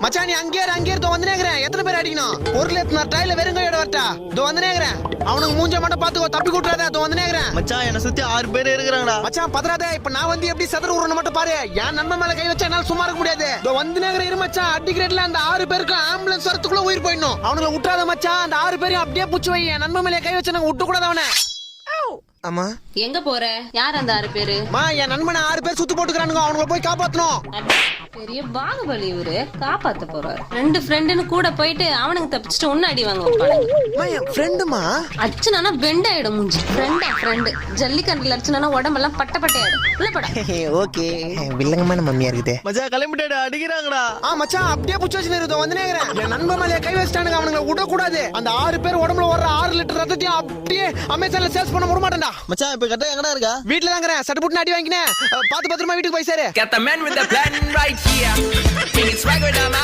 மச்சான் நீ அங்கே இருந்தோ வந்துனேங்கறேன். எத்தனை பேர் அடிக்கணும்? பொருள் எத்தனை டைல வெறுங்கையோட வரட்டா? இதோ வந்துனேங்கறேன். அவனுக்கு மூஞ்ச மட்டும் பாத்துக்கோ, தப்பி கூட்றாத. இதோ வந்துனேங்கறேன். மச்சான் என்ன சுத்தி 6 பேர் இருக்கிறாங்கடா. மச்சான் பதறாதே. இப்ப நான் வந்து எப்படி சதுர ஊறணும் மட்டும் பாரு. என் நண்பன் மேல கை வச்சா என்னால சும்மா இருக்க முடியாது. இதோ வந்துனேங்கறேன். இரு மச்சான், அடிக்கிறேட்ல அந்த 6 பேருக்கு ஆம்புலன்ஸ் வரதுக்குள்ள உயிர் போயிடணும். அவங்கள விட்டுறாத மச்சான். அந்த 6 பேரையும் அப்படியே புடிச்சு வை. என் நண்பன் மேல கை வச்சா நாங்க விட்டு கூடாது அவனை. அம்மா எங்க போற? யார் அந்த 6 பேரு? என் நண்பனை 6 பேர் சுத்து போட்டுக்கிறானுங்க. அவங்கள போய் காப்பாத்தணும். பெரிய பாகுபலி இவரு, காப்பாத்த போறாரு. 2 ஃப்ரெண்டுன்னு கூட போயிட்டு அவனுக்கு தப்பிச்சுட்டு ஒன்னு அடி வாங்க வைப்பானுங்க. என் ஃப்ரெண்டுமா? அச்சுனா பெண்ட் ஆயிடும் மூஞ்சி. ஃப்ரெண்டு ஜல்லிக்கண்டுல அச்சுனா உடம்பெல்லாம் பட்ட பட்டையாயிடும். உள்ள போடா. ஓகே, வில்லங்கமான மம்மியா இருக்குது. மச்சான் கிளம்பிட்டேடா, அடிக்கிறாங்கடா. மச்சான் அப்படியே புடிச்சு வச்சு நிறுத்த வந்துனேங்கறேன். என் நண்பன் மேல கை வச்சிட்டானுங்க. அவனுங்களை விட கூடாது. அந்த 6 பேர் உடம்புல வர்ற 6 லிட்டர் ரத்தத்தையும் அப்படியே அமேசான்ல சேல்ஸ் பண்ண விட மாட்டேன்டா. மச்சான் இப்ப கரெக்டா எங்கடா இருக்கா? வீட்ல தாங்கறேன். சட்டு புட்டு அடி வாங்கினேன். பாத்து பத்திரமா வீட்டுக்கு போய் சேரு. Got the man with the plan right here. Bring it swagger down.